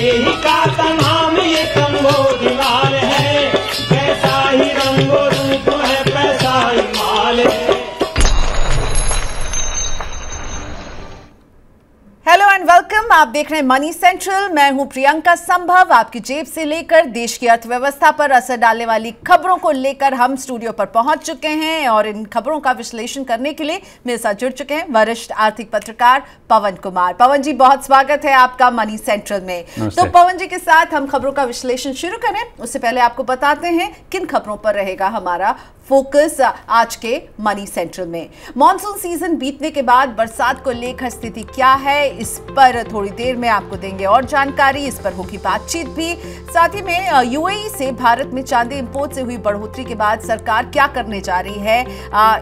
देहिका का नाम ये कंबोधिलाल है, जैसा ही रंगो रूप है पैसा ही माल है। हेलो एंड वेलकम, आप देख रहे हैं मनी सेंट्रल। मैं हूं प्रियंका संभव। आपकी जेब से लेकर देश की अर्थव्यवस्था पर असर डालने वाली खबरों को लेकर हम स्टूडियो पर पहुंच चुके हैं और इन खबरों का विश्लेषण करने के लिए मेरे साथ जुड़ चुके हैं वरिष्ठ आर्थिक पत्रकार पवन कुमार। पवन जी, बहुत स्वागत है आपका मनी सेंट्रल में। तो पवन जी के साथ हम खबरों का विश्लेषण शुरू करें उससे पहले आपको बताते हैं किन खबरों पर रहेगा हमारा फोकस आज के मनी सेंट्रल में। मॉनसून सीजन बीतने के बाद बरसात को लेकर स्थिति क्या है, इस पर थोड़ी देर में आपको देंगे और जानकारी। इस पर होगी बातचीत भी। साथ ही में यूएई से भारत में चांदी इंपोर्ट से हुई बढ़ोतरी के बाद सरकार क्या करने जा रही है,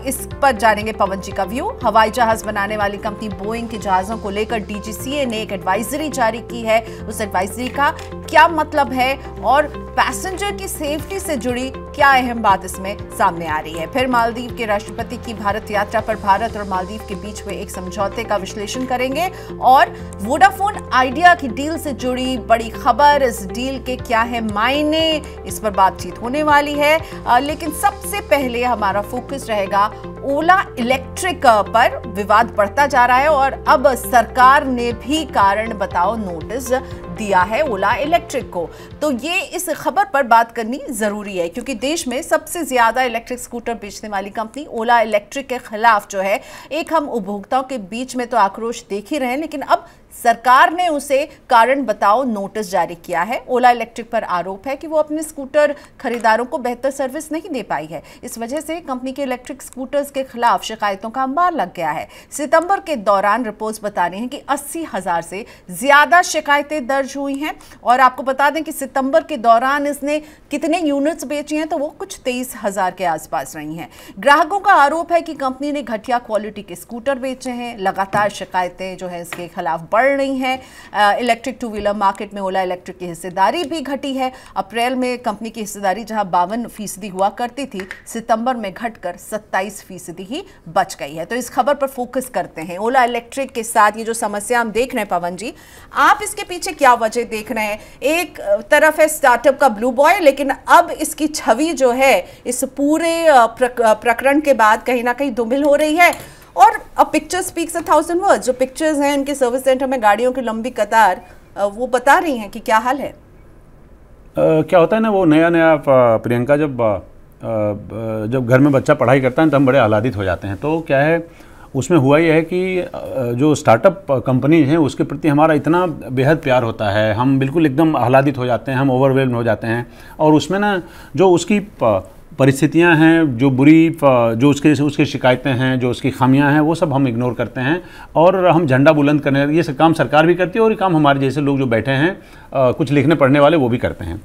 इस पर जानेंगे पवन जी का व्यू। हवाई जहाज बनाने वाली कंपनी बोइंग के जहाजों को लेकर डीजीसीए ने एक एडवाइजरी जारी की है। उस एडवाइजरी का क्या मतलब है और पैसेंजर की सेफ्टी से जुड़ी क्या अहम बात इसमें सामने आ रही है। फिर मालदीव के राष्ट्रपति की भारत यात्रा पर भारत और मालदीव के बीच हुए एक समझौते का विश्लेषण करेंगे और वोडाफोन आइडिया की डील से जुड़ी बड़ी खबर, इस डील के क्या है मायने, इस पर बातचीत होने वाली है। लेकिन सबसे पहले हमारा फोकस रहेगा ओला इलेक्ट्रिक पर। विवाद बढ़ता जा रहा है और अब सरकार ने भी कारण बताओ नोटिस दिया है ओला इलेक्ट्रिक को। तो ये इस खबर पर बात करनी जरूरी है क्योंकि देश में सबसे ज्यादा इलेक्ट्रिक स्कूटर बेचने वाली कंपनी ओला इलेक्ट्रिक के खिलाफ जो है एक हम उपभोक्ताओं के बीच में तो आक्रोश देख ही रहे हैं, लेकिन अब सरकार ने उसे कारण बताओ नोटिस जारी किया है। ओला इलेक्ट्रिक पर आरोप है कि वो अपने स्कूटर खरीदारों को बेहतर सर्विस नहीं दे पाई है। इस वजह से कंपनी के इलेक्ट्रिक स्कूटर्स के खिलाफ शिकायतों का अंबार लग गया है। सितंबर के दौरान रिपोर्ट्स बता रही हैं कि 80,000 से ज्यादा शिकायतें दर्ज हुई हैं और आपको बता दें कि सितंबर के दौरान इसने कितने यूनिट्स बेची हैं तो वो कुछ 23,000 के आसपास रही हैं। ग्राहकों का आरोप है कि कंपनी ने घटिया क्वालिटी के स्कूटर बेचे हैं। लगातार शिकायतें जो है इसके खिलाफ बढ़ रही हैं। इलेक्ट्रिक टू व्हीलर मार्केट में ओला इलेक्ट्रिक की हिस्सेदारी भी घटी है। अप्रैल में कंपनी की हिस्सेदारी जहां 52% हुआ करती थी, सितंबर में घटकर 27% ही बच गई है। तो इस खबर पर फोकस करते हैं। ओला इलेक्ट्रिक के साथ ये जो समस्या हम देख रहे हैं पवन जी, आप इसके पीछे क्या वजह देख रहे हैं? एक तरफ है स्टार्टअप का ब्लू बॉय, लेकिन अब इसकी छवि जो है इस पूरे प्रकरण के बाद कहीं ना कहीं धुमिल हो रही है। और अ पिक्चर स्पीक्स 1,000 वर्ड्स। जो पिक्चर्स हैं इनके सर्विस सेंटर में गाड़ियों की लंबी कतार, वो बता रही हैं कि क्या हाल है। क्या होता है ना, वो नया प्रियंका जब घर में बच्चा पढ़ाई करता है तो हम बड़े आह्लादित हो जाते हैं। तो क्या है, उसमें हुआ ये है कि जो स्टार्टअप कंपनीज हैं उसके प्रति हमारा इतना बेहद प्यार होता है, हम बिल्कुल एकदम आह्लादित हो जाते हैं, हम ओवरवेल्म हो जाते हैं। और उसमें ना जो उसकी परिस्थितियां हैं, जो बुरी जो उसके शिकायतें हैं, जो उसकी खामियां हैं, वो सब हम इग्नोर करते हैं और हम झंडा बुलंद करने, ये सब काम सरकार भी करती है और ये काम हमारे जैसे लोग जो बैठे हैं कुछ लिखने पढ़ने वाले वो भी करते हैं।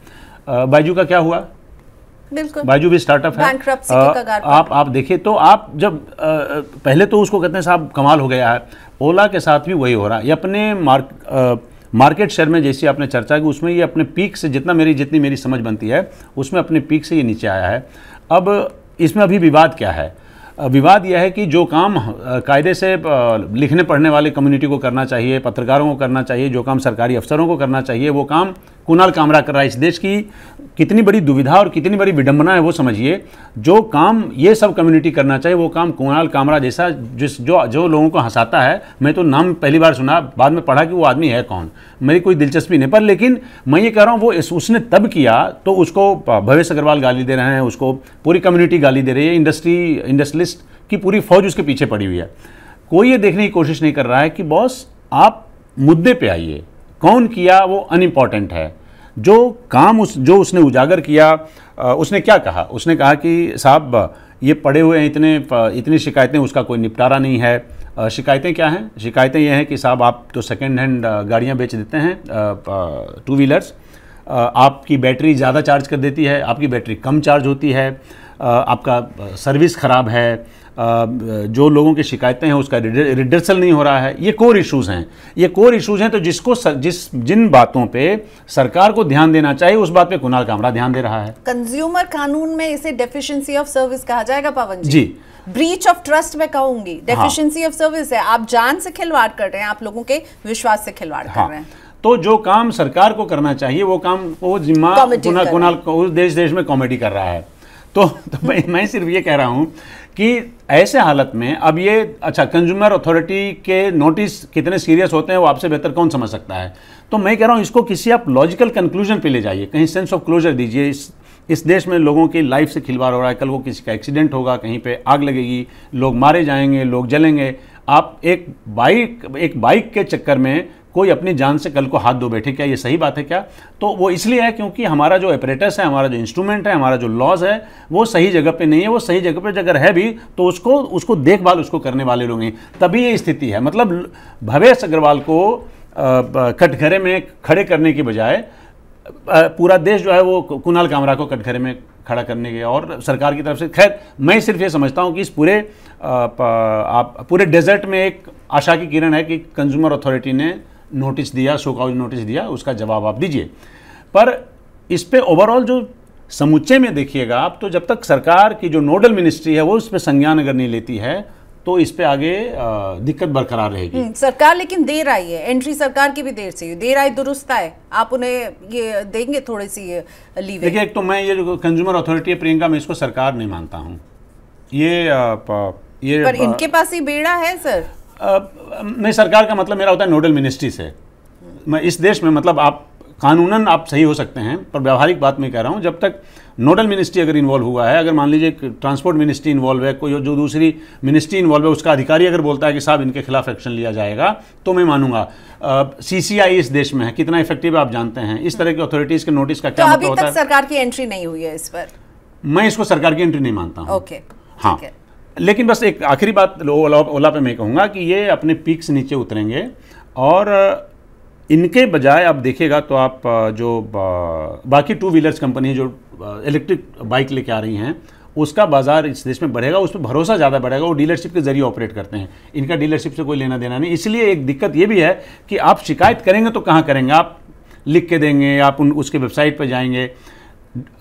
बायजू का क्या हुआ? बिल्कुल, बायजू भी स्टार्टअप है। आप देखिए तो आप जब पहले तो उसको कहते हैं साहब कमाल हो गया है, ओला के साथ भी वही हो रहा है। ये अपने मार्केट शेयर में जैसी आपने चर्चा की उसमें ये अपने पीक से जितनी मेरी समझ बनती है उसमें अपने पीक से ये नीचे आया है। अब इसमें अभी विवाद क्या है? विवाद यह है कि जो काम कायदे से लिखने पढ़ने वाले कम्युनिटी को करना चाहिए, पत्रकारों को करना चाहिए, जो काम सरकारी अफसरों को करना चाहिए, वो काम कुणाल कामरा कर रहा है। इस देश की कितनी बड़ी दुविधा और कितनी बड़ी विडंबना है वो समझिए। जो काम ये सब कम्युनिटी करना चाहिए वो काम कुणाल कामरा जैसा जो लोगों को हंसाता है। मैं तो नाम पहली बार सुना, बाद में पढ़ा कि वो आदमी है कौन, मेरी कोई दिलचस्पी नहीं, पर लेकिन मैं ये कह रहा हूँ वो उसने तब किया तो उसको भवेश अग्रवाल गाली दे रहे हैं, उसको पूरी कम्युनिटी गाली दे रही है, इंडस्ट्रियलिस्ट की पूरी फौज उसके पीछे पड़ी हुई है। कोई ये देखने की कोशिश नहीं कर रहा है कि बॉस आप मुद्दे पे आइए, कौन किया वो अनइम्पॉर्टेंट है। जो काम जो उसने उजागर किया, उसने क्या कहा? उसने कहा कि साहब ये पड़े हुए हैं इतनी शिकायतें, उसका कोई निपटारा नहीं है। शिकायतें क्या हैं? शिकायतें ये हैं कि साहब आप तो सेकेंड हैंड गाड़ियाँ बेच देते हैं, टू व्हीलर्स, आपकी बैटरी ज़्यादा चार्ज कर देती है, आपकी बैटरी कम चार्ज होती है, आपका सर्विस ख़राब है, जो लोगों की शिकायतें हैं उसका रिडर्सल नहीं हो रहा है। ये कोर इश्यूज़ हैं, तो जिन बातों पे सरकार को ध्यान देना चाहिए उस बात पे कुणाल कामरा ध्यान दे रहा है। कंज्यूमर कानून में इसे डेफिशिएंसी ऑफ सर्विस कहा जाएगा पवन जी? जी, ब्रीच ऑफ ट्रस्ट में कहूंगी, डेफिशिएंसी ऑफ सर्विस है। आप जान से खिलवाड़ कर रहे हैं, आप लोगों के विश्वास से खिलवाड़ कर रहे हैं। तो जो काम सरकार को करना चाहिए वो काम वो जिम्मा कुणाल उस देश में कॉमेडी कर रहा है। तो मैं सिर्फ ये कह रहा हूँ कि ऐसे हालत में अब ये अच्छा कंज्यूमर अथॉरिटी के नोटिस कितने सीरियस होते हैं वो आपसे बेहतर कौन समझ सकता है। तो मैं कह रहा हूँ इसको किसी आप लॉजिकल कंक्लूजन पे ले जाइए, कहीं सेंस ऑफ क्लोजर दीजिए। इस देश में लोगों की लाइफ से खिलवाड़ हो रहा है, कल को किसी का एक्सीडेंट होगा, कहीं पे आग लगेगी, लोग मारे जाएंगे, लोग जलेंगे। आप एक बाइक के चक्कर में कोई अपनी जान से कल को हाथ धो बैठे, क्या ये सही बात है क्या? तो वो इसलिए है क्योंकि हमारा जो एपरेटस है, हमारा जो इंस्ट्रूमेंट है, हमारा जो लॉज है वो सही जगह पे नहीं है। वो सही जगह पे अगर है भी तो उसको देखभाल उसको करने वाले लोग नहीं, तभी ये स्थिति है। मतलब भवेश अग्रवाल को कटघरे में खड़े करने की बजाय पूरा देश जो है वो कुणाल कामरा को कटघरे में खड़ा करने के और सरकार की तरफ से, खैर मैं सिर्फ ये समझता हूँ कि इस पूरे डेजर्ट में एक आशा की किरण है कि कंज्यूमर अथॉरिटी ने नोटिस दिया, शो कॉज नोटिस दिया, उसका जवाब आप दीजिए। पर इस पे ओवरऑल जो समुच्चय में देखिएगा आप, तो जब तक सरकार की जो नोडल मिनिस्ट्री है वो इस पे संज्ञान अगर नहीं लेती है तो इस पे आगे दिक्कत बरकरार रहेगी। सरकार लेकिन देर आई है, एंट्री सरकार की भी देर से, देर आई दुरुस्त है। आप उन्हें ये देंगे थोड़ी सी लीव? देखिए, एक तो मैं ये जो कंज्यूमर अथॉरिटी है प्रियंका, मैं इसको सरकार नहीं मानता हूँ। ये पर इनके पास ही बेड़ा है सर। नहीं, सरकार का मतलब मेरा होता है नोडल मिनिस्ट्री से। मैं इस देश में मतलब आप कानूनन आप सही हो सकते हैं, पर व्यावहारिक बात मैं कह रहा हूँ, जब तक नोडल मिनिस्ट्री अगर इन्वॉल्व हुआ है, अगर मान लीजिए ट्रांसपोर्ट मिनिस्ट्री इन्वॉल्व है, कोई जो दूसरी मिनिस्ट्री इन्वॉल्व है, उसका अधिकारी अगर बोलता है कि साहब इनके खिलाफ एक्शन लिया जाएगा, तो मैं मानूंगा। सीसीआई इस देश में है, कितना इफेक्टिव है आप जानते हैं। इस तरह की अथॉरिटीज के नोटिस का क्या मतलब होता है? अभी तक सरकार की एंट्री नहीं हुई है इस पर। मैं इसको सरकार की एंट्री नहीं मानता हूँ। ओके, हाँ, लेकिन बस एक आखिरी बात ओला पे मैं कहूँगा कि ये अपने पीक से नीचे उतरेंगे और इनके बजाय आप देखिएगा तो आप जो बाकी टू व्हीलर्स कंपनी जो इलेक्ट्रिक बाइक लेके आ रही हैं, उसका बाजार इस देश में बढ़ेगा, उस पर भरोसा ज़्यादा बढ़ेगा। वो डीलरशिप के जरिए ऑपरेट करते हैं, इनका डीलरशिप से कोई लेना देना नहीं। इसलिए एक दिक्कत ये भी है कि आप शिकायत करेंगे तो कहाँ करेंगे? आप लिख के देंगे, आप उसके वेबसाइट पर जाएंगे।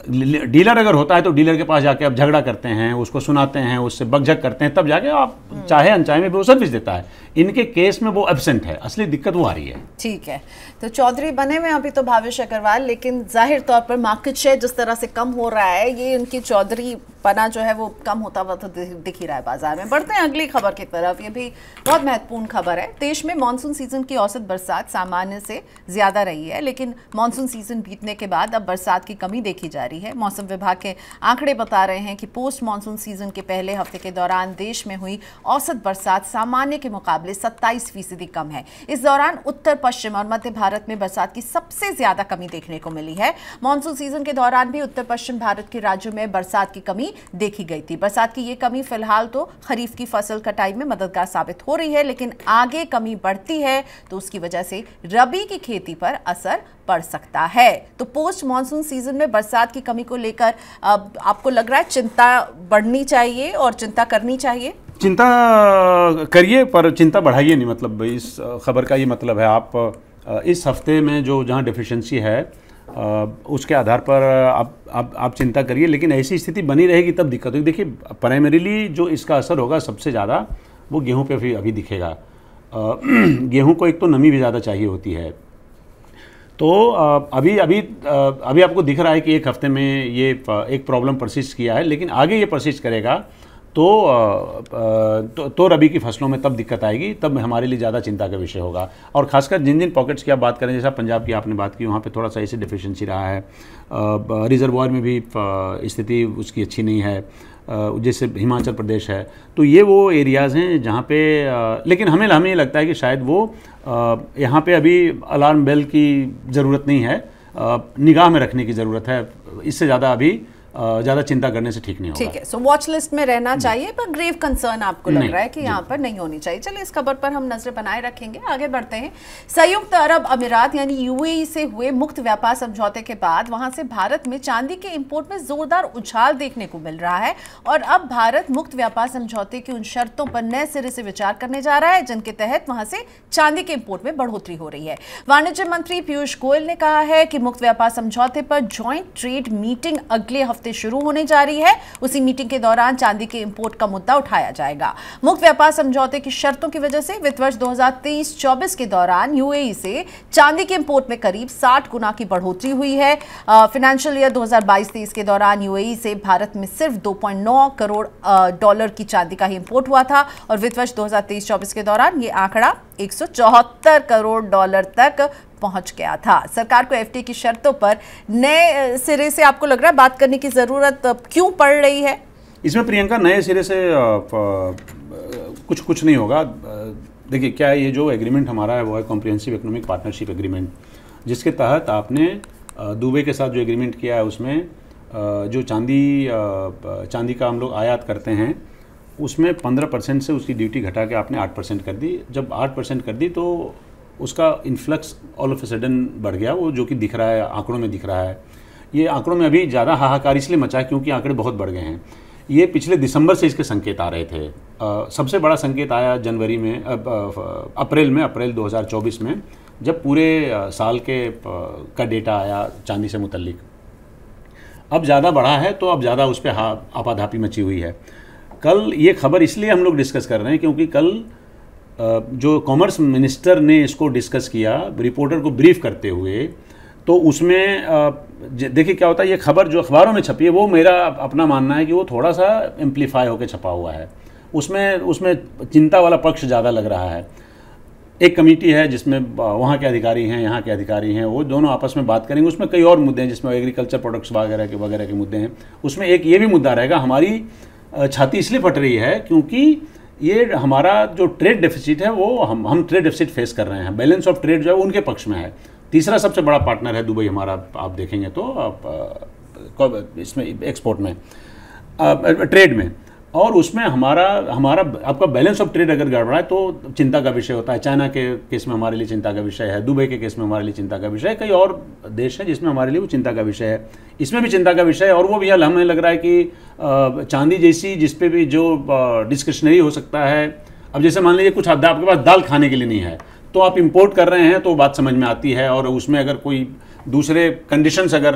डीलर अगर होता है तो डीलर के पास जाके आप झगड़ा करते हैं, उसको सुनाते हैं, उससे बकझक करते हैं, तब जाके आप चाहे अनचाहे में भी वो सर्विस देता है। इनके केस में वो एब्सेंट है, असली दिक्कत वो आ रही है। ठीक है, तो चौधरी बने हुए अभी तो भावेश अग्रवाल, लेकिन जाहिर तौर पर मार्केट शेयर जिस तरह से कम हो रहा है, ये उनकी चौधरी पना जो है वो कम होता हुआ तो दिख ही रहा है बाजार में। बढ़ते हैं अगली खबर की तरफ। ये भी बहुत महत्वपूर्ण खबर है। देश में मानसून सीजन की औसत बरसात सामान्य से ज्यादा रही है, लेकिन मानसून सीजन बीतने के बाद अब बरसात की कमी देखी जा रही है। मौसम विभाग के आंकड़े बता रहे हैं कि पोस्ट मानसून सीजन के पहले हफ्ते के दौरान देश में हुई औसत बरसात सामान्य के मुकाबले 27% कम है। इस दौरान उत्तर पश्चिम और मध्य भारत में बरसात की सबसे ज्यादा कमी देखने को मिली है। मानसून सीजन के दौरान भी उत्तर पश्चिम भारत के राज्यों में बरसात की कमी देखी गई थी। बरसात की ये कमी फिलहाल तो खरीफ की फसल कटाई में मददगार साबित हो रही है, लेकिन आगे कमी बढ़ती है तो उसकी वजह से रबी की खेती पर असर पड़ सकता है। तो पोस्ट मॉनसून सीजन में बरसात की कमी को लेकर अब आपको लग रहा है चिंता बढ़नी चाहिए और चिंता करनी चाहिए? चिंता करिए पर चिंता बढ़ाइए नहीं। मतलब इस खबर का ये मतलब है आप इस हफ्ते में जो जहाँ डेफिशिएंसी है उसके आधार पर आप चिंता करिए, लेकिन ऐसी स्थिति बनी रहेगी तब दिक्कत होगी। देखिए, प्राइमरीली जो इसका असर होगा सबसे ज़्यादा वो गेहूं पे अभी दिखेगा। गेहूं को एक तो नमी भी ज़्यादा चाहिए होती है, तो अभी आपको दिख रहा है कि एक हफ्ते में ये एक प्रॉब्लम परसिस्ट किया है, लेकिन आगे ये परसिस्ट करेगा तो रबी की फसलों में तब दिक्कत आएगी, तब हमारे लिए ज़्यादा चिंता का विषय होगा। और खासकर जिन पॉकेट्स की आप बात करें, जैसा पंजाब की आपने बात की, वहाँ पे थोड़ा सा ऐसे डिफिशिएंसी रहा है। रिजर्वायर में भी स्थिति उसकी अच्छी नहीं है, जैसे हिमाचल प्रदेश है। तो ये वो एरियाज़ हैं जहाँ पे लेकिन हमें ये लगता है कि शायद वो यहाँ पे अभी अलार्म बेल की ज़रूरत नहीं है, निगाह में रखने की ज़रूरत है। इससे ज़्यादा अभी ज़्यादा चिंता करने से ठीक नहीं होगा। ठीक है, सो वॉच लिस्ट में रहना चाहिए, पर ग्रेव कंसर्न आपको लग रहा है कि यहाँ पर नहीं होनी चाहिए। चलिए, इस खबर पर हम नजर बनाए रखेंगे। आगे बढ़ते हैं। संयुक्त अरब अमीरात यानी यूएई से हुए मुक्त व्यापार समझौते के बाद वहां से भारत में चांदी के इंपोर्ट में जोरदार उछाल देखने को मिल रहा है और अब भारत मुक्त व्यापार समझौते की उन शर्तों पर नए सिरे से विचार करने जा रहा है जिनके तहत वहां से चांदी के इंपोर्ट में बढ़ोतरी हो रही है। वाणिज्य मंत्री पीयूष गोयल ने कहा है कि मुक्त व्यापार समझौते पर ज्वाइंट ट्रेड मीटिंग अगले हफ्ते हफ्ते शुरू होने जा रही है। उसी मीटिंग के दौरान चांदी के इंपोर्ट का मुद्दा उठाया जाएगा। मुक्त व्यापार समझौते की शर्तों की वजह से वित्त वर्ष 2023-24 के दौरान यूएई से चांदी के इंपोर्ट में करीब 60 गुना की बढ़ोतरी हुई है। फाइनेंशियल ईयर 2022-23 के दौरान यूएई से भारत में सिर्फ 2.9 करोड़ डॉलर की चांदी का ही इंपोर्ट हुआ था और वित्त वर्ष 2023-24 के दौरान ये आंकड़ा 174 करोड़ डॉलर तक पहुंच गया था। सरकार को एफटीए की शर्तों पर नए सिरे से आपको लग रहा है बात करने की जरूरत क्यों पड़ रही है? इसमें प्रियंका नए सिरे से कुछ नहीं होगा। देखिए क्या है, ये जो एग्रीमेंट हमारा है वो है कॉम्प्रिहेंसिव इकोनॉमिक पार्टनरशिप एग्रीमेंट, जिसके तहत आपने दुबई के साथ जो एग्रीमेंट किया है उसमें जो चांदी का हम लोग आयात करते हैं उसमें 15% से उसकी ड्यूटी घटा के आपने 8% कर दी। जब 8% कर दी तो उसका influx all of a sudden बढ़ गया, वो जो कि दिख रहा है, आंकड़ों में दिख रहा है। ये आंकड़ों में अभी ज़्यादा हाहाकार इसलिए मचा है क्योंकि आंकड़े बहुत बढ़ गए हैं। ये पिछले दिसंबर से इसके संकेत आ रहे थे। सबसे बड़ा संकेत आया जनवरी में, अप्रैल 2024 में, जब पूरे साल का डेटा आया चांदी से मुतल्लिक। अब ज़्यादा बढ़ा है तो अब ज़्यादा उस पर आपाधापी मची हुई है। कल ये खबर इसलिए हम लोग डिस्कस कर रहे हैं क्योंकि कल जो कॉमर्स मिनिस्टर ने इसको डिस्कस किया रिपोर्टर को ब्रीफ करते हुए, तो उसमें देखिए क्या होता है, ये खबर जो अखबारों में छपी है वो मेरा अपना मानना है कि वो थोड़ा सा एम्पलीफाई होकर छपा हुआ है। उसमें चिंता वाला पक्ष ज़्यादा लग रहा है। एक कमेटी है जिसमें वहाँ के अधिकारी हैं, यहाँ के अधिकारी हैं, वो दोनों आपस में बात करेंगे। उसमें कई और मुद्दे हैं जिसमें एग्रीकल्चर प्रोडक्ट्स वगैरह के मुद्दे हैं। उसमें एक ये भी मुद्दा रहेगा, हमारी छाती इसलिए फट रही है क्योंकि ये हमारा जो ट्रेड डेफिसिट है वो हम ट्रेड डेफिसिट फेस कर रहे हैं। बैलेंस ऑफ ट्रेड जो है वो उनके पक्ष में है। तीसरा सबसे बड़ा पार्टनर है दुबई हमारा, आप देखेंगे तो इसमें एक्सपोर्ट में, ट्रेड में, और उसमें हमारा आपका बैलेंस ऑफ ट्रेड अगर गड़बड़ा है तो चिंता का विषय होता है। चाइना के केस में हमारे लिए चिंता का विषय है, दुबई के केस में हमारे लिए चिंता का विषय है, कई और देश हैं जिसमें हमारे लिए वो चिंता का विषय है। इसमें भी चिंता का विषय है और वो भी हमें लग रहा है कि चांदी जैसी जिस पे भी जो डिस्क्रिशनरी हो सकता है, अब जैसे मान लीजिए कुछ आपके पास दाल खाने के लिए नहीं है तो आप इंपोर्ट कर रहे हैं तो बात समझ में आती है, और उसमें अगर कोई दूसरे कंडीशंस अगर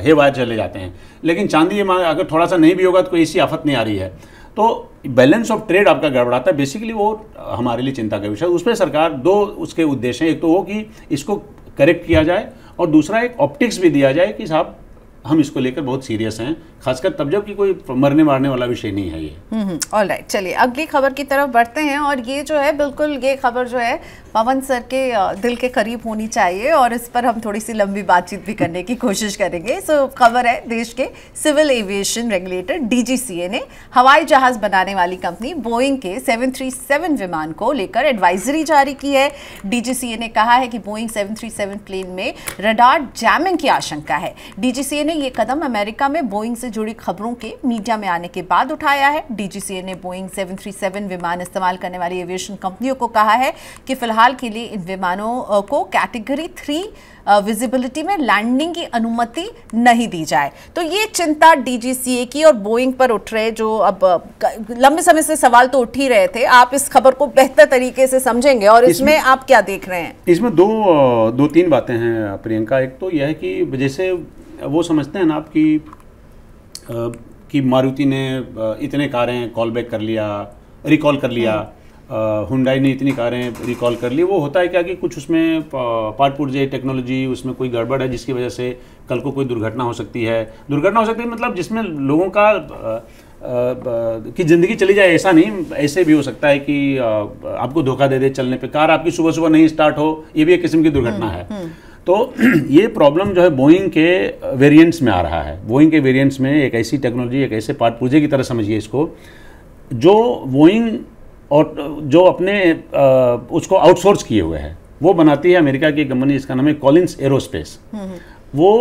हेवायर चले जाते हैं, लेकिन चांदी अगर थोड़ा सा नहीं भी होगा तो कोई ऐसी आफत नहीं आ रही है। तो बैलेंस ऑफ ट्रेड आपका गड़बड़ाता है, बेसिकली वो हमारे लिए चिंता का विषय। उसमें सरकार दो उसके उद्देश्य हैं, एक तो वो कि इसको करेक्ट किया जाए और दूसरा एक ऑप्टिक्स भी दिया जाए कि साहब हम इसको लेकर बहुत सीरियस हैं, खासकर तब जब कि कोई मरने मारने वाला विषय नहीं है ये। ऑलराइट, चलिए अगली खबर की तरफ बढ़ते हैं। और ये जो है बिल्कुल ये खबर जो है पवन सर के दिल के करीब होनी चाहिए और इस पर हम थोड़ी सी लंबी बातचीत भी करने की कोशिश करेंगे। सो खबर है, देश के सिविल एविएशन रेगुलेटर डीजीसीए ने हवाई जहाज बनाने वाली कंपनी बोइंग के 737 विमान को लेकर एडवाइजरी जारी की है। डीजीसीए ने कहा है कि बोइंग 737 प्लेन में रडार जैमिंग की आशंका है। डीजीसीए ने ये कदम अमेरिका में बोइंग से जुड़ी खबरों के मीडिया में आने के बाद उठाया है। डीजीसीए ने बोइंग 737 विमान इस्तेमाल करने वाली एविएशन कंपनियों को कहा है कि फिलहाल के लिए इन विमानों को कैटेगरी 3 विजिबिलिटी में लैंडिंग की अनुमति नहीं दी जाए। तो ये चिंता डीजीसीए की और बोइंग पर उठ रहे, जो अब लंबे समय से सवाल तो उठ ही रहे थे। आप इस खबर को बेहतर तरीके से समझेंगे और इसमें आप क्या देख रहे हैं? इसमें दो तीन बातें हैं प्रियंका। एक तो यह है कि जैसे वो समझते हैं ना आप कि मारुति ने इतने कारें रिकॉल कर लिया, हुंडई ने इतनी कारें रिकॉल कर ली। वो होता है क्या कि कुछ उसमें पार्ट पुर्जे टेक्नोलॉजी उसमें कोई गड़बड़ है जिसकी वजह से कल को कोई दुर्घटना हो सकती है। मतलब जिसमें लोगों का की ज़िंदगी चली जाए, ऐसा नहीं, ऐसे भी हो सकता है कि आपको धोखा दे दे चलने पे, कार आपकी सुबह सुबह नहीं स्टार्ट हो, ये भी एक किस्म की दुर्घटना है। तो ये प्रॉब्लम जो है बोइंग के वेरिएंट्स में आ रहा है। बोइंग के वेरिएंट्स में एक ऐसी टेक्नोलॉजी, एक ऐसे पार्ट पुर्जे की तरह समझिए इसको, जो बोइंग और जो अपने उसको आउटसोर्स किए हुए है, वो बनाती है अमेरिका की कंपनी जिसका नाम है कॉलिंस एरोस्पेस। वो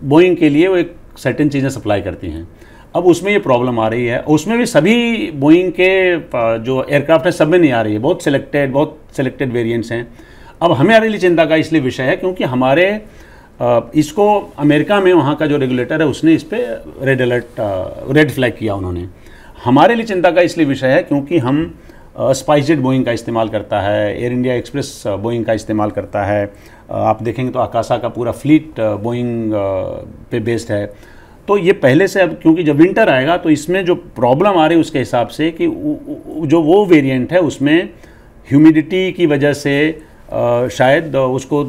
बोइंग के लिए वो एक सर्टेन चीज़ें सप्लाई करती हैं। अब उसमें ये प्रॉब्लम आ रही है, उसमें भी सभी बोइंग के जो एयरक्राफ्ट है सब में नहीं आ रही है, बहुत सेलेक्टेड वेरिएंट्स हैं। अब हमारे लिए चिंता का इसलिए विषय है क्योंकि हमारे इसको अमेरिका में वहाँ का जो रेगुलेटर है उसने इस पर रेड फ्लैग किया उन्होंने। हमारे लिए चिंता का इसलिए विषय है क्योंकि हम स्पाइसजेट बोइंग का इस्तेमाल करता है, एयर इंडिया एक्सप्रेस बोइंग का इस्तेमाल करता है। आप देखेंगे तो आकाशा का पूरा फ्लीट बोइंग पे बेस्ड है। तो ये पहले से, अब क्योंकि जब विंटर आएगा तो इसमें जो प्रॉब्लम आ रही है उसके हिसाब से कि जो वो वेरिएंट है उसमें ह्यूमिडिटी की वजह से शायद उसको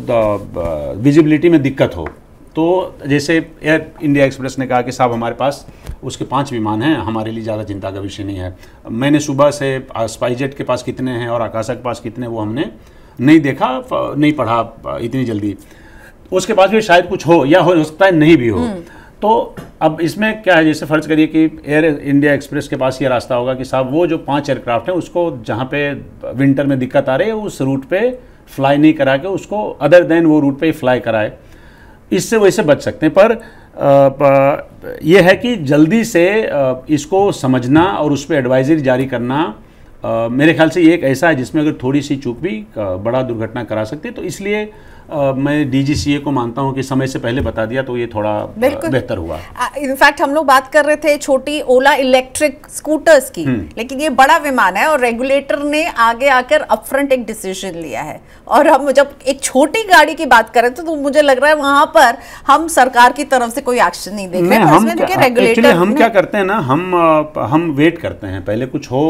विजिबिलिटी में दिक्कत हो। तो जैसे एयर इंडिया एक्सप्रेस ने कहा कि साहब हमारे पास उसके 5 विमान हैं, हमारे लिए ज़्यादा चिंता का विषय नहीं है। मैंने सुबह से स्पाइसजेट के पास कितने हैं और आकाशा के पास कितने, वो हमने नहीं देखा, नहीं पढ़ा इतनी जल्दी। उसके पास भी शायद कुछ हो, या हो सकता है नहीं भी हो। तो अब इसमें क्या है, जैसे फर्ज करिए कि एयर इंडिया एक्सप्रेस के पास ये रास्ता होगा कि साहब वो जो 5 एयरक्राफ्ट हैं उसको जहाँ पे विंटर में दिक्कत आ रही है उस रूट पे फ्लाई नहीं करा के उसको अदर देन वो रूट पे ही फ्लाई कराए, इससे वैसे बच सकते हैं। पर यह है कि जल्दी से इसको समझना और उस पर एडवाइजरी जारी करना मेरे ख्याल से ये एक ऐसा है जिसमें अगर थोड़ी सी चूक भी बड़ा दुर्घटना करा सकती है। तो इसलिए मैं डीजीसीए को मानता हूं कि समय से पहले बता दिया तो ये थोड़ा बेहतर हुआ। इनफैक्ट हम लोग बात कर रहे थे छोटी ओला इलेक्ट्रिक स्कूटर्स की, लेकिन ये बड़ा विमान है और रेगुलेटर ने आगे आकर अपफ्रंट एक डिसीजन लिया है। और हम जब एक छोटी गाड़ी की बात कर रहे थे तो मुझे लग रहा है वहां पर हम सरकार की तरफ से कोई एक्शन नहीं देख रहे हैं। हम क्या करते हैं ना, हम वेट करते हैं पहले कुछ हो।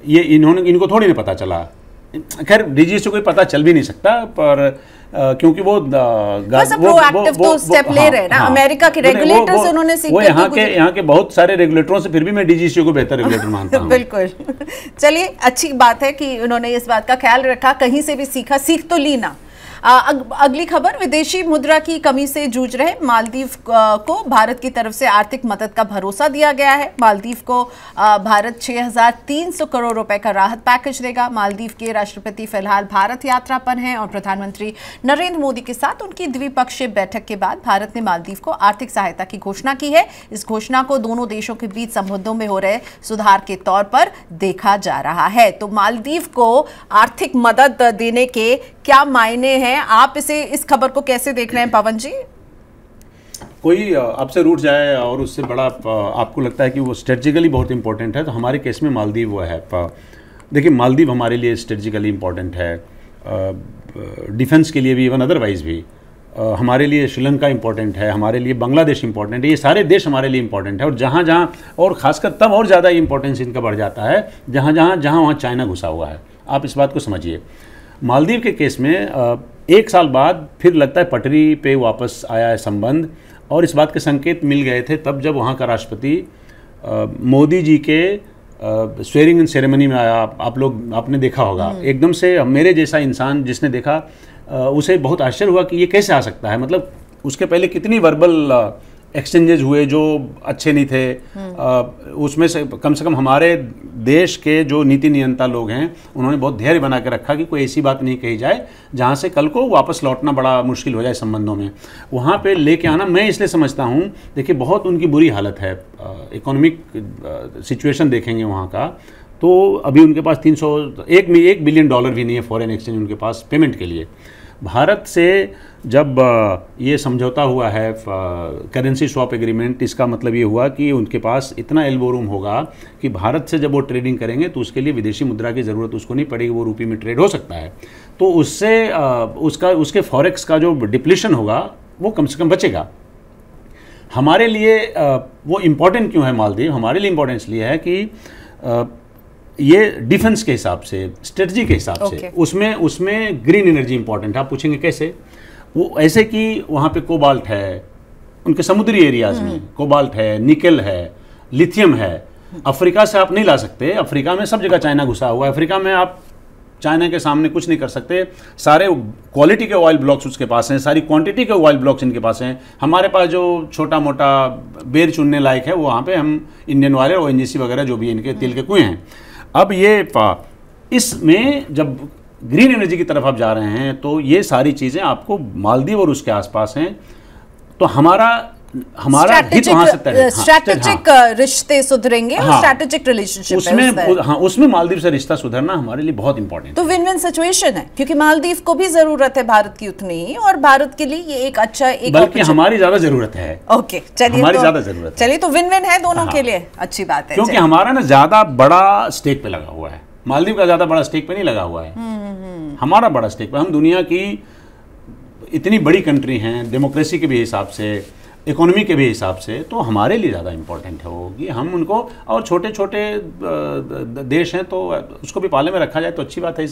ये इनको थोड़ी ना पता चला, खैर डीजी से कोई पता चल भी नहीं सकता, पर क्योंकि वो स्टेप ले रहे हैं ना अमेरिका के रेगुलेटर से, उन्होंने वो यहाँ के बहुत सारे रेगुलेटरों से, फिर भी मैं डीजीसी को बेहतर रेगुलेटर मानता हूँ। बिल्कुल, चलिए अच्छी बात है कि उन्होंने इस बात का ख्याल रखा, कहीं से भी सीखा, सीख तो ली ना। अगली खबर, विदेशी मुद्रा की कमी से जूझ रहे मालदीव को भारत की तरफ से आर्थिक मदद का भरोसा दिया गया है। मालदीव को भारत 6,300 करोड़ रुपए का राहत पैकेज देगा। मालदीव के राष्ट्रपति फिलहाल भारत यात्रा पर हैं और प्रधानमंत्री नरेंद्र मोदी के साथ उनकी द्विपक्षीय बैठक के बाद भारत ने मालदीव को आर्थिक सहायता की घोषणा की है। इस घोषणा को दोनों देशों के बीच संबंधों में हो रहे सुधार के तौर पर देखा जा रहा है। तो मालदीव को आर्थिक मदद देने के क्या मायने हैं, आप इस खबर को कैसे देख रहे हैं पवन जी? कोई आपसे रूठ जाए और उससे बड़ा आपको लगता है कि वो स्ट्रेटेजिकली बहुत इंपॉर्टेंट है, तो हमारे केस में मालदीव वो है। देखिए, मालदीव हमारे लिए स्ट्रेटेजिकली इंपॉर्टेंट है, डिफेंस के लिए भी, इवन अदरवाइज भी। हमारे लिए श्रीलंका इंपॉर्टेंट है, हमारे लिए बांग्लादेश इंपॉर्टेंट है, ये सारे देश हमारे लिए इंपॉर्टेंट है। और जहाँ जहाँ, और खासकर तब और ज़्यादा इंपॉर्टेंस इनका बढ़ जाता है जहाँ वहाँ चाइना घुसा हुआ है। आप इस बात को समझिए। मालदीव के केस में 1 साल बाद फिर लगता है पटरी पे वापस आया है संबंध, और इस बात के संकेत मिल गए थे तब जब वहाँ का राष्ट्रपति मोदी जी के स्वेरिंग इन सेरेमनी में आया। आपने देखा होगा, एकदम से मेरे जैसा इंसान जिसने देखा उसे बहुत आश्चर्य हुआ कि ये कैसे आ सकता है। मतलब उसके पहले कितनी वर्बल एक्सचेंजेज हुए जो अच्छे नहीं थे। उसमें से कम हमारे देश के जो नीति नियंता लोग हैं उन्होंने बहुत धैर्य बना के रखा कि कोई ऐसी बात नहीं कही जाए जहाँ से कल को वापस लौटना बड़ा मुश्किल हो जाए संबंधों में। वहाँ पे लेके आना मैं इसलिए समझता हूँ, देखिए बहुत उनकी बुरी हालत है, इकोनॉमिक सिचुएशन देखेंगे वहाँ का, तो अभी उनके पास $1 बिलियन भी नहीं है फॉरेन एक्सचेंज उनके पास पेमेंट के लिए। भारत से जब ये समझौता हुआ है करेंसी स्वैप एग्रीमेंट, इसका मतलब ये हुआ कि उनके पास इतना एल्बो रूम होगा कि भारत से जब वो ट्रेडिंग करेंगे तो उसके लिए विदेशी मुद्रा की ज़रूरत उसको नहीं पड़ेगी, वो रुपये में ट्रेड हो सकता है। तो उससे उसके फॉरेक्स का जो डिप्लीशन होगा वो कम से कम बचेगा। हमारे लिए वो इम्पोर्टेंट क्यों है मालदीव? हमारे लिए इम्पोर्टेंट इसलिए है कि ये डिफेंस के हिसाब से, स्ट्रेटजी के हिसाब से उसमें ग्रीन एनर्जी इंपॉर्टेंट है। आप पूछेंगे कैसे? वो ऐसे कि वहाँ पे कोबाल्ट है, उनके समुद्री एरियाज में कोबाल्ट है, निकेल है, लिथियम है। अफ्रीका से आप नहीं ला सकते, अफ्रीका में सब जगह चाइना घुसा हुआ है। अफ्रीका में आप चाइना के सामने कुछ नहीं कर सकते। सारे क्वालिटी के ऑयल ब्लॉक्स उसके पास हैं, सारी क्वांटिटी के ऑयल ब्लॉक्स इनके पास हैं। हमारे पास जो छोटा मोटा बेर चुनने लायक है वो वहाँ पे हम इंडियन ऑयल, ONGC वगैरह जो भी इनके तेल के कुएँ हैं। अब ये इसमें जब ग्रीन एनर्जी की तरफ आप जा रहे हैं तो ये सारी चीज़ें आपको मालदीव और उसके आसपास हैं, तो हमारा हित वहाँ से तय है। स्ट्रैटेजिक रिश्ते सुधरेंगे और स्ट्रैटेजिक रिलेशनशिप उसमें मालदीव से रिश्ता सुधरना हमारे लिए बहुत इंपॉर्टेंट है। तो विन विन सिचुएशन है, क्योंकि मालदीव को भी जरूरत है भारत की उतनी ही, और भारत के लिए ये एक अच्छा बल्कि हमारी ज्यादा जरूरत है। ओके, चलिए हमारी ज्यादा जरूरत है। चलिए, तो विन विन है दोनों के लिए, अच्छी बात है। क्योंकि हमारा ना ज्यादा बड़ा स्टेक पे लगा हुआ है, मालदीव का ज्यादा बड़ा स्टेक पे नहीं लगा हुआ है। हमारा बड़ा स्टेक पे, हम दुनिया की इतनी बड़ी कंट्री हैं डेमोक्रेसी के भी हिसाब से, इकोनॉमी के भी हिसाब से तो हमारे लिए ज़्यादा इम्पोर्टेंट है वो कि हम उनको, और छोटे छोटे देश हैं तो उसको भी पाले में रखा जाए तो अच्छी बात है।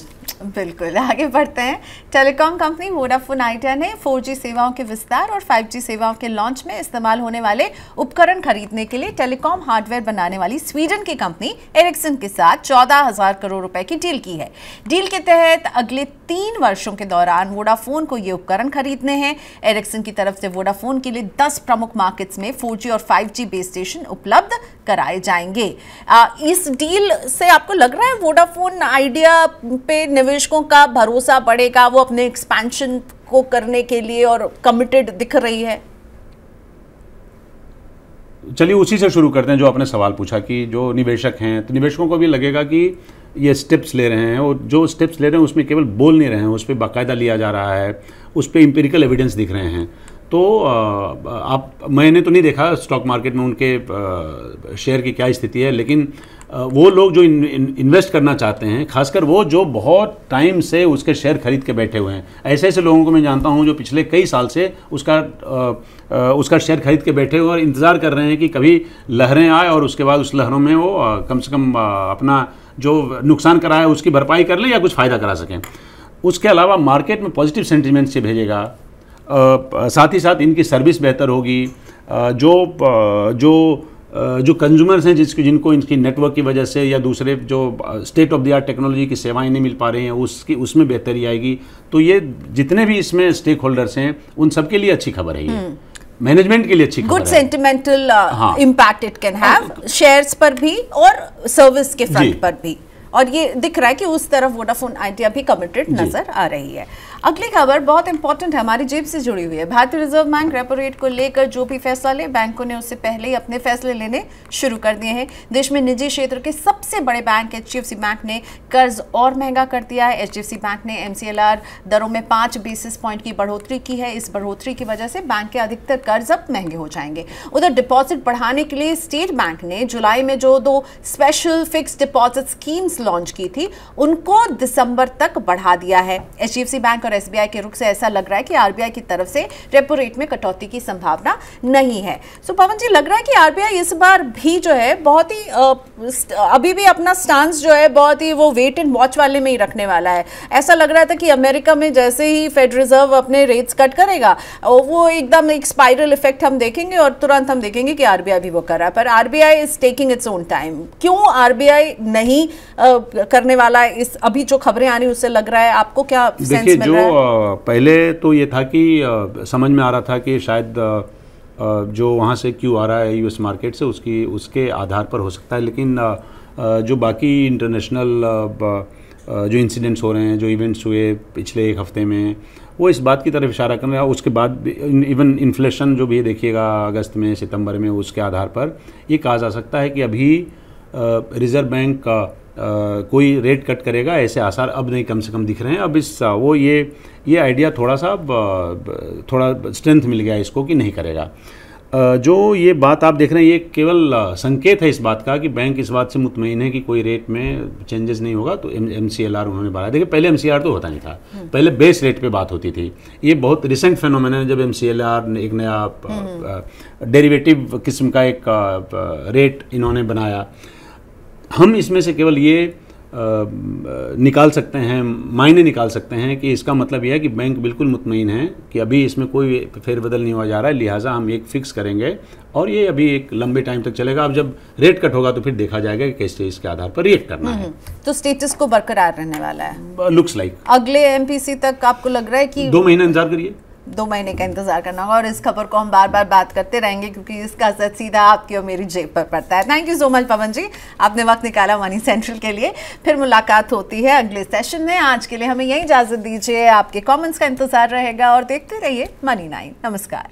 बिल्कुल, आगे बढ़ते हैं। टेलीकॉम कंपनी वोडाफोन आइडिया ने 4G सेवाओं के विस्तार और 5G सेवाओं के लॉन्च में इस्तेमाल होने वाले उपकरण खरीदने के लिए टेलीकॉम हार्डवेयर बनाने वाली स्वीडन की कंपनी एरिक्सन के साथ 14,000 करोड़ रुपए की डील की है। डील के तहत अगले 3 वर्षों के दौरान वोडाफोन को ये उपकरण खरीदने हैं। एरिक्सन की तरफ से वोडाफोन के लिए 10 प्रमुख मार्केट्स में 4G और 5G बेस स्टेशन उपलब्ध कराए जाएंगे। इस डील से आपको लग रहा है वोडाफोन आइडिया पे निवेशकों का भरोसा बढ़ेगा, वो अपने एक्सपेंशन को करने के लिए और कमिटेड दिख रही है? चलिए उसी से शुरू करते हैं जो आपने सवाल पूछा कि जो निवेशक हैं, तो निवेशकों को भी लगेगा कि ये स्टेप्स ले रहे हैं, और जो स्टेप्स ले रहे हैं उसमें केवल बोल नहीं रहे हैं, उस पर बाकायदा लिया जा रहा है, उस पर एम्पिरिकल एविडेंस दिख रहे हैं। तो मैंने तो नहीं देखा स्टॉक मार्केट में उनके शेयर की क्या स्थिति है, लेकिन वो लोग जो इन्वेस्ट करना चाहते हैं, खासकर वो जो बहुत टाइम से उसके शेयर खरीद के बैठे हुए हैं, ऐसे ऐसे लोगों को मैं जानता हूं जो पिछले कई साल से उसका शेयर खरीद के बैठे हुए और इंतज़ार कर रहे हैं कि कभी लहरें आए और उसके बाद उस लहरों में वो कम से कम अपना जो नुकसान करा है उसकी भरपाई कर ले या कुछ फ़ायदा करा सकें। उसके अलावा मार्केट में पॉजिटिव सेंटिमेंट से भेजेगा, साथ ही साथ इनकी सर्विस बेहतर होगी, जो कंज्यूमर्स हैं जिनको इनकी नेटवर्क की वजह से या दूसरे जो state of the art technology की सेवाएं नहीं मिल पा रही हैं उसमें बेहतरी आएगी। तो ये जितने भी इसमें स्टेक होल्डर्स हैं उन सबके लिए अच्छी खबर है, ये मैनेजमेंट के लिए अच्छी खबर है। Good sentimental impact it can have shares पर भी और सर्विस के फ्रंट पर भी, और ये दिख रहा है कि उस तरफ वोडाफोन आइडिया भी कमिटेड नजर आ रही है। अगली खबर बहुत इंपॉर्टेंट है, हमारी जेब से जुड़ी हुई है। भारतीय रिजर्व बैंक रेपो रेट को लेकर जो भी फैसला ले, बैंकों ने उससे पहले ही अपने फैसले लेने शुरू कर दिए हैं। देश में निजी क्षेत्र के सबसे बड़े बैंक HDFC बैंक ने कर्ज और महंगा कर दिया है। HDFC बैंक ने MCLR दरों में 5 बेसिस पॉइंट की बढ़ोतरी की है। इस बढ़ोतरी की वजह से बैंक के अधिकतर कर्ज अब महंगे हो जाएंगे। उधर डिपॉजिट बढ़ाने के लिए स्टेट बैंक ने जुलाई में जो 2 special fixed deposit schemes launch की थी उनको दिसंबर तक बढ़ा दिया है। HDFC बैंक और SBI के रुख से ऐसा लग रहा है कि RBI की तरफ से रेपो रेट में कटौती की संभावना नहीं है। सो पवन जी, लग रहा है कि RBI इस बार भी जो है बहुत ही अभी भी अपना स्टांस जो है बहुत ही वो वेट एंड वॉच वाले में ही रखने वाला है। ऐसा लग रहा था कि अमेरिका में जैसे ही फेड रिजर्व अपने रेट्स कट करेगा वो एकदम एक स्पाइरल इफेक्ट हम देखेंगे और तुरंत हम देखेंगे कि RBI भी वो कर रहा है, पर RBI is taking its own time. क्यों RBI नहीं करने वाला इस अभी जो खबरें आ रही उससे लग रहा है, आपको क्या सेंस मिल रहा है? पहले तो ये था कि समझ में आ रहा था कि शायद जो वहाँ से क्यों आ रहा है US मार्केट से उसके आधार पर हो सकता है, लेकिन जो बाकी इंटरनेशनल जो इंसिडेंट्स हो रहे हैं, जो इवेंट्स हुए पिछले 1 हफ्ते में, वो इस बात की तरफ इशारा कर रहा है। उसके बाद इवन इन्फ्लेशन जो भी देखिएगा अगस्त में सितंबर में, उसके आधार पर ये कहा जा सकता है कि अभी रिजर्व बैंक का कोई रेट कट करेगा ऐसे आसार अब नहीं कम से कम दिख रहे हैं। अब ये आइडिया थोड़ा स्ट्रेंथ मिल गया इसको कि नहीं करेगा। जो ये बात आप देख रहे हैं ये केवल संकेत है इस बात का कि बैंक इस बात से मुतमईन है कि कोई रेट में चेंजेस नहीं होगा, तो MCLR उन्होंने बढ़ाया। देखिए पहले MCLR तो होता नहीं था, पहले बेस रेट पे बात होती थी। ये बहुत रिसेंट फेनोमेना है जब MCLR एक नया डेरिवेटिव किस्म का एक रेट इन्होंने बनाया। हम इसमें से केवल ये निकाल सकते हैं, मायने निकाल सकते हैं कि इसका मतलब यह है कि बैंक बिल्कुल मुतमईन है कि अभी इसमें कोई फेरबदल नहीं हुआ जा रहा है, लिहाजा हम एक फिक्स करेंगे और ये अभी एक लंबे टाइम तक चलेगा। अब जब रेट कट होगा तो फिर देखा जाएगा कि किस चीज के आधार पर रिएक्ट करना है। तो स्टेटस को बरकरार रहने वाला है, लुक्स लाइक। अगले MPC तक आपको लग रहा है कि 2 महीने इंतजार करिए, 2 महीने का इंतजार करना होगा, और इस खबर को हम बार बार बात करते रहेंगे क्योंकि इसका असर सीधा आपकी और मेरी जेब पर पड़ता है। थैंक यू सो मच पवन जी, आपने वक्त निकाला मनी सेंट्रल के लिए। फिर मुलाकात होती है अगले सेशन में। आज के लिए हमें यही इजाजत दीजिए, आपके कमेंट्स का इंतजार रहेगा और देखते रहिए Money9। नमस्कार।